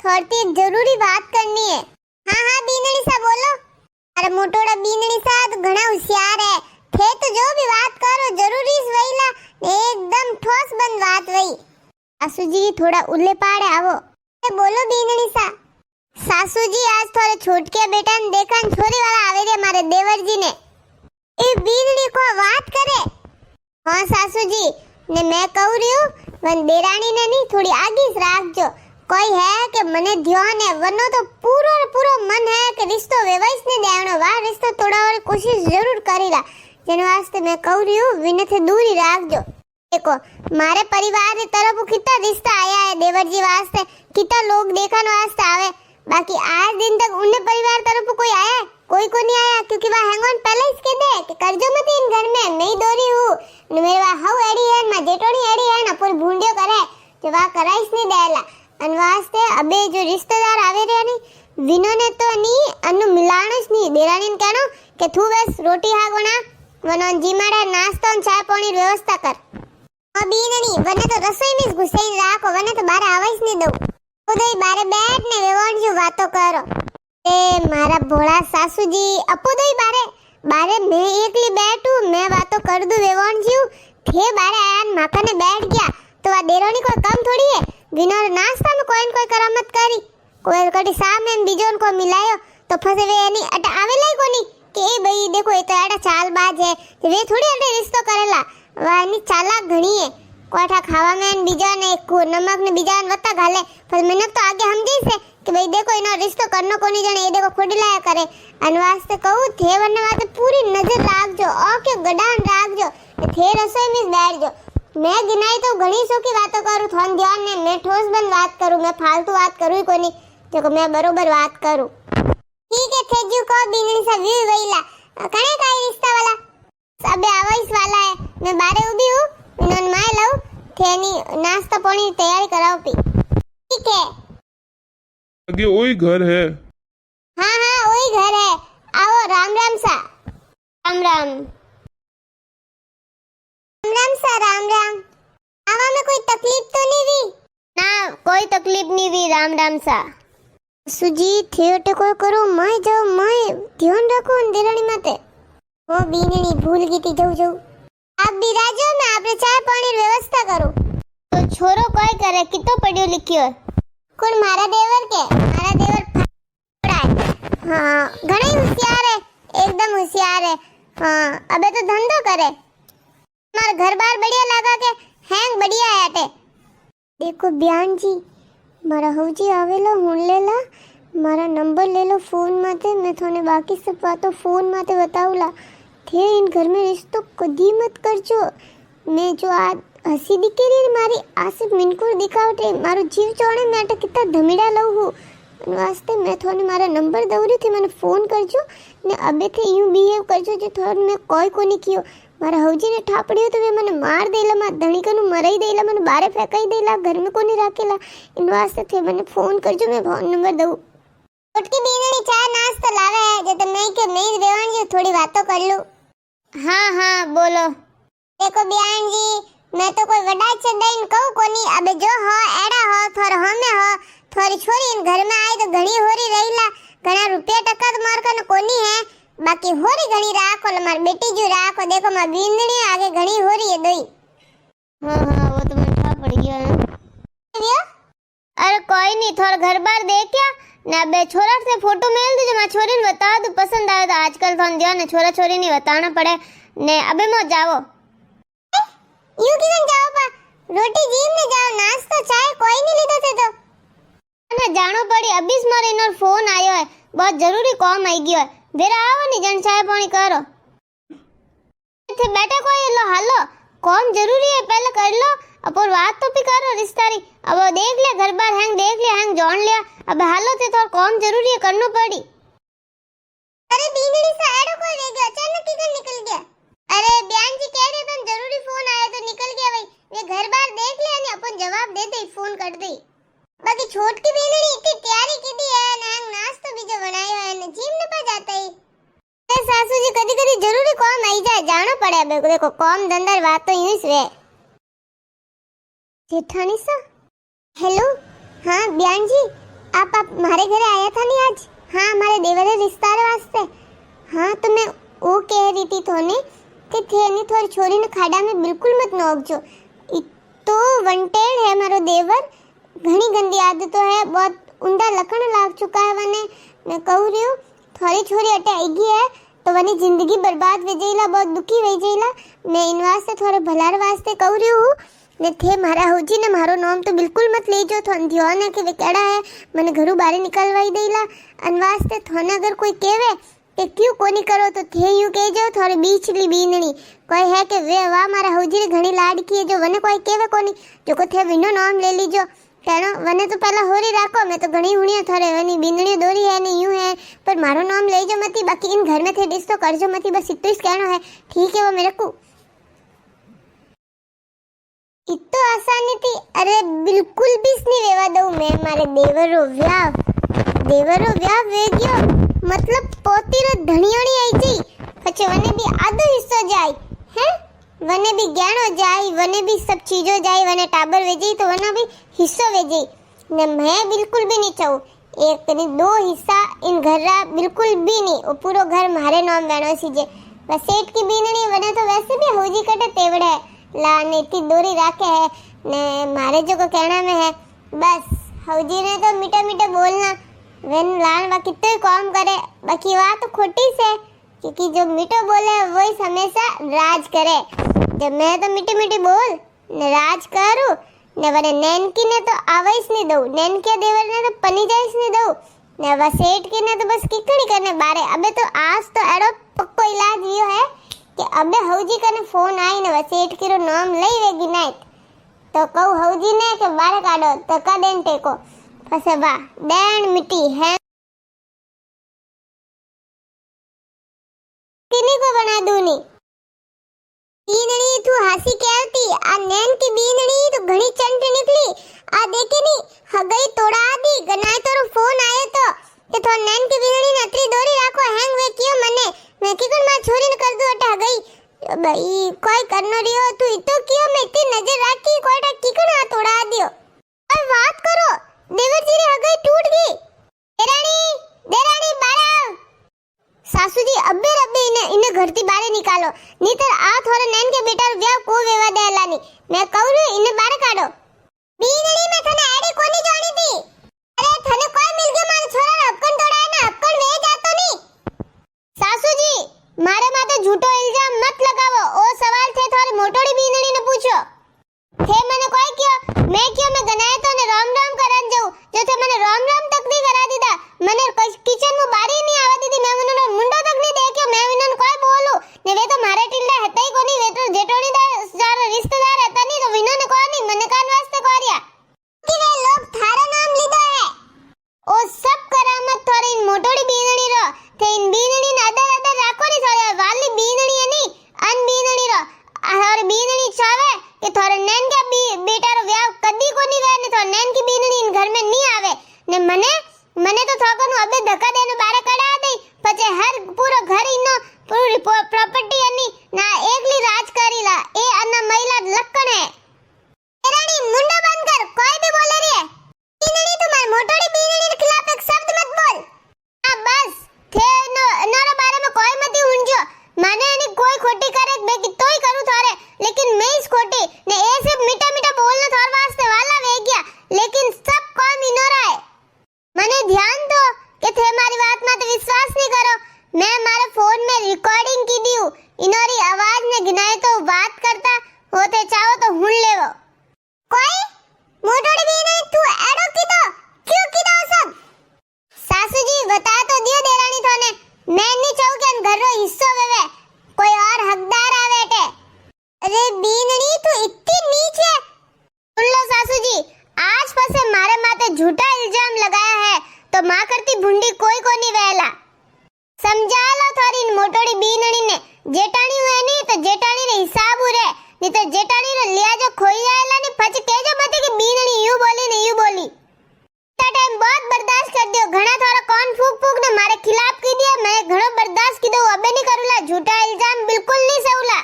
थोड़ी जरूरी बात करनी है। हाँ हाँ बीनड़ी सा बोलो। अरे मोटोड़ा बीनड़ी सा तो घना होशियार है थे तो जो भी बात करो जरूरी वहीला एकदम ठोस बंद बात वही। सासू जी थोड़ा उल्ले पाड़े आवो। बोलो बीनड़ी सा। सासू जी आज थोड़े छोटके बेटा ने देखा छोरी वाला आवे रे मारे देवर जी ने ए बीनड़ी को बात करे। हाँ सासू जी ने मैं कहू रही हूँ वन देरानी ने नहीं थोड़ी आगे राखजो कोई है कि मने ध्यान है वरनो तो पूरो पूरो मन है कि रिश्तो वेवाइस ने देवनो वा रिश्तो तोड़ावनी कोशिश जरूर करीला जने वास्ते मैं कहू रही हूँ विने से दूरी राखजो। देखो मारे परिवार की तरफ कितना रिश्ता आया है देवर जी वास्ते कितना लोग देखने वास्ते आवे बाकी आज दिन तक उन्हें परिवार तरफ कोई आया कोई को नहीं आया क्योंकि वह हैंगॉन पहले इसके दे कि करजो मत इन घर में नहीं दोरी हूँ मेरे वह हाउ एडी है ना जेटोनी एडी है ना पूरी भूंडियो करे जो वह कराइस नहीं देला अनवास्ते अबे जो रिश्तेदार आवे रे नहीं विनो ने तो नहीं अनु मिलाणस नहीं देरानी ने कहनो कि तू बस रोटी हागोना वनो जीमाड़ा नाश्ता और चाय पानी व्यवस्था कर अभी नहीं वने तो रसोई में घुसेई राखो वने तो बारे आवाज नहीं दो उदय बारे बैठ ने वेवण जो बातो करो ए मारा भोळा सासूजी अपुदय बारे बारे मैं एकली बैठू मैं बातो कर दूं वेवण जी थे बारे आया माखा ने बैठ गया तो आ देरोनी कोई कम थोड़ी है बिना नाश्ता में कोई करामत करी कोई कटी सामने बीजोन को मिलायो तो फसे वे एनी अट आवेला कोनी के ए भाई देखो ये तो एड़ा चालबाज है वे थोड़ी अटे रिश्तो करेला वानी चालाक घणी है कोठा खावा में बीजा ने नमक ने बीजा ने वत्ता घाले पर मैंने तो आगे समझी से कि भाई देखो इनो रिश्तो करनो कोनी जने ये देखो खुडलाया करे अनवास्ते कहू थे वने वाते पूरी नजर राखजो ओके गडान राखजो थे रसोई में बैठजो मैं गिनाई तो घणी सो की बातों करू थोन ध्यान ने मैं ठोस बंद बात करू मैं फालतू बात करू कोनी देखो मैं बरोबर बात करू ठीक है थेजू को बीननी सा व्यू वईला कने काई रिश्ता वाला सबे आवाइस वाला है मैं बारे उभी हूं इनन माय लव थेनी नाश्ता पानी तैयारी कराओ पी ठीक है आगे वही घर है। हाँ हाँ वही घर है आओ राम राम सा राम राम राम राम सा राम राम आवा में कोई तकलीफ तो नहीं हुई ना कोई तकलीफ नहीं हुई राम राम सा सुजी थिएटर को करो मैं जाओ मैं ध्यान रखो देरानी माते वो बीननी भूल गई थी जाऊ जाऊ आप बिराजो मैं आपने चाय पानी व्यवस्था करो तो छोरो कोई करे कितो पढ़ियो लिखियो कौन मारा देवर के मारा देवर हाँ घणे होशियार है एकदम होशियार है हाँ अबे तो धंधो करे मार घर बार बढ़िया लगा के हैंग बढ़िया है अटे देखो बयान जी मारा हौजी आवेलो हुन लेला मारा नंबर ले लो फोन माते मैं थोने बाकी सब बातों फोन माते बताऊला थे इन घर में रिश्तो कदी मत करजो मैं जो आज हसी दिखेरी मारी आसिफ मिनकुर दिखावटे मारो जीव चोणे मैं अटे कितना धमीड़ा लऊ हूँ वास्ते मैं थोने मारा नंबर दौरी थी मैंने फोन करजो ने अबे थे यूं बिहेव करजो जो थोन मैं कोई को नहीं कियो मारा हौजी ने ठापड़ियो तो वे मने मार देला मा धणी कनु मराई देला मने बारे फेंकाई देला घर में कोनी राखेला इन वास्ते थे मैंने फोन करजो मैं फोन नंबर दऊ छोटकी बीननी चाय नाश्ता लावे है जे तो नहीं के नहीं देवान जी थोड़ी बातों कर लूं हाँ हाँ बोलो देखो बयान जी मैं तो कोई वडा चढ़ाई कहूं कोनी अबे जो हो एड़ा हो थोर हमें हो थोड़ी छोरी इन घर में आई तो घणी होरी रहीला घणा रुपया टका तो मार कने कोनी है बाकी होरी घणी राखो मार बेटी जो राखो देखो मार बींदनी आगे घणी होरी है दोई हां हां वो तो मैं ठा पड़ गया है अरे कोई नहीं थोड़ा घर बार देखया ना बे छोरा से फोटो मेल दे जो मैं छोरी ने बता दू पसंद आए तो आजकल तो ध्यान छोरा छोरी नहीं बताना पड़े ने अबे मो जाओ यू किधर जाओ पा रोटी जीम ने जाओ नाश्ता चाय कोई नहीं लीधो थे तो ना जानो पड़ी अभी मारे इनर फोन आयो है बहुत जरूरी काम आई गयो है वेरा आओ नहीं जन चाय पानी करो थे बैठे कोई लो हालो काम जरूरी है पहले कर लो अपन बात तो भी करो रिश्तारी अब देख ले घर बार हैंग देख ले हैंग जान लिया अब हालो थे तो काम जरूरी है करनो पड़ी अरे बीनड़ी से एड़ो कोई रह गया अचानक किधर निकल गया अरे बयान जी कह रहे थे जरूरी फोन आया तो निकल गया भाई वे घर बार देख ले ने अपन जवाब दे दे फोन कर दे बाकी छोट की बीनड़ी इतनी तैयारी की दी है ना नाश्ता भी जो बनाया है ना जिम न पा जाता है सासू जी कदी कदी जरूरी काम आई जाए जाना पड़े अब देखो काम धंधा बात तो यूं ही है जेठानी सा हेलो हाँ बयान जी आप हमारे घर आया था नहीं आज? हाँ, हमारे देवर रिश्ता वास्ते। हाँ, तो मैं वो कह रही थी थोने कि थेनी थोड़ी छोरी ने खाड़ा में बिल्कुल मत नोकजो। तो वंटेड है मारो देवर, घनी गंदी आदतों है, बहुत उंडा लखण लाग चुका है वने। मैं कहू रही हूँ थोड़ी छोरी अटे आएगी है तो वनी जिंदगी बर्बाद वे जईला, बहुत दुखी वे जईला। मैं इन वास्ते थोड़े भलार वास्ते कहू रही हूँ ने थे मारा होजी ने मारो नाम तो बिल्कुल मत लेजो। थोन ध्यान है कि वे केड़ा है, मने घरू बारे निकलवाई देला। अन वास्ते थोने अगर कोई कहवे कि क्यों कोनी करो तो थे यूं कहजो थोड़ी बीचली बीनणी कोई है कि वे वाह मारा होजी री घणी लाडकी है, जो वने कोई कहवे कोनी जो को थे विनो नाम ले लीजो। कहना वने तो पहला होरी राखो, मैं तो घणी हुणिया थोड़े वनी बीनणी दोरी है ने यूं है, पर मारो नाम लेजो मती, बाकी इन घर में थे डिस तो करजो मती, बस इतना ही कहना है। ठीक है वो मेरे को इतो आसानी थी। अरे बिल्कुल भी नहीं वेवा दऊं मैं मारे देवरो व्याह वे गयो, मतलब पोती रो धणियोणी आई जी पछे वने भी आधो हिस्सो जाय है, वने भी ज्ञानो जाय, वने भी सब चीजों जाय, वने टाबर वे जी तो वने भी हिस्सो वे जी ने। मैं बिल्कुल भी नहीं चाहूं एक नहीं दो हिस्सा इन घर रा, बिल्कुल भी नहीं। वो पूरो घर मारे नाम बनो सीजे। बस सेठ की बीनणी वने तो वैसे भी होजी कटे तेवड़ है ला ने इतनी दूरी राखे है ने मारे जो को कहना में है। बस हौजी ने तो मीठा मीठा बोलना वेन लान वा कितने काम करे, बाकी बात तो खोटी से, क्योंकि जो मीठो बोले वही हमेशा राज करे। जब मैं तो मीठी मीठी बोल ने राज करूं ने वने नैनकी ने तो आवाइस नहीं दऊं, नैनके देवर ने तो पनी जाइस नहीं दऊं ने वा सेठ की ने तो बस किकड़ी करने बारे। अबे तो आज तो एड़ो पक्को इलाज यो है कि अबे हौजी कने फोन आई ने वा सेठ की रो नाम लई वेगी नाइट तो कहू हौजी ने के बारे काढो तो का देन टेको फसे बा देन मिट्टी है किनी को बना दूनी। बीनणी तू हंसी कहती आ नैन की बीनणी तो घणी चंट निकली। आ देखे नी हगई तोड़ा दी गनाय तोरो फोन आयो तो कि तो नैन की बीनणी ने अतरी दोरी राखो हैंग वे कियो मने मैं किकन मां छोरी ने कर दू अटे हगई भाई कोई करनो रियो तू इतो कियो मैं इतनी नजर राखी कोईटा किकन आ तोड़ा दियो। और बात करो देवर जी रे हगई टूट गई। देरानी बारा सासू जी अबे रबे इने घर थी बारे निकालो नीतर आ थोरे नैन के बेटा व्याह को वेवा देला नी। मैं कहू रू इने बारे काढो। बीनणी में थने एडी कोनी जानी थी। अरे थने कोई मिल गयो मारे छोरा रे हक्कन तोड़ाय ना हक्कन वे जातो नी। सासू जी मारे माथे झूठो इल्जाम मत लगावो। ओ सवाल थे थोड़ी मोटोड़ी बीनणी ने पूछो थे मने कोई कियो मैं गनाए तो ने राम राम करन जाऊ जो थे मने राम राम तक नहीं करा दीदा। मने किचन में बारी नहीं आवा दीदी, मैं उन्होंने मुंडो तक नहीं देखियो, मैं उन्होंने कोई बोलू ने वे तो मारे टिल्ला हता ही कोनी, वे तो जेठोड़ीदार सारा रिश्तेदार हता नहीं तो विनो ने कोनी मने कान वास्ते कोरिया कि वे लोग थारा नाम लीधो है। ओ सब करामत थोड़ी इन मोटोड़ी बीनणी रो थे इन बीनणी ने अदर अदर राखो नी थोड़ी वाली बीनणी है नी अन बीनणी रो और बीनणी चावे कि थोड़े नैन का बेटा रो व्याह कदी कोनी वे ने तो नैन की बीनणी इन घर में नहीं आवे ने मने तो थोकन अबे धक्का देने बारे कड़ा दई पछे हर पूरो घर इनो पूरी प्रॉपर्टी अनि ना एकली राज करीला ए अन्ना महिला लक्कण है। रानी मुंडा बंद कर कोई भी बोले रे बीनणी तुम्हारे मोटोड़ी बीनणी के खिलाफ एक शब्द मत बोल। हां बस थे नोरा बारे में कोई मत हुंजो माने ने कोई खोटी करे मैं कितोई करू थारे लेकिन मैं इस खोटी ने ऐसे मीठा मीठा बोलना थार वास्ते वाला वे गया लेकिन सब कौन इनोरा है। मने ध्यान दो कि थे मारी बात में तो विश्वास नहीं करो। मैं मारे फोन में रिकॉर्डिंग की दी हूं इनोरी आवाज ने गिनाए तो बात करता होते चाहो तो हुन लेवो। कोई मोटोड़ी भी नहीं तू एडो की तो क्यों की दो सब सासू जी बता तो दियो देरानी थोने मैं नहीं चाहूं कि घर रो हिस्सो वेवे कोई और हकदार आवे टे। अरे बीनणी तू इतनी नीच है। सुन लो सासू जी आज पसे मारे माथे झूठा इल्जाम लगाया है तो मां करती भुंडी कोई कोनी वेला समझा लो थोड़ी इन मोटोड़ी बीनणी ने जेठाणी हुए नी तो जेठाणी रे हिसाब उरे नहीं तो जेठाणी रे लिया जो खोई जाएला नी पछ केजो मते कि बीनणी यूं बोली ने यूं बोली। इतना टाइम बहुत बर्दाश्त कर दियो घणा थोड़ा कौन फूक फूक ने मारे खिलाफ की दिया मैं घणो बर्दाश्त की दो अबे नहीं करूला झूठा इल्जाम बिल्कुल नहीं सऊला।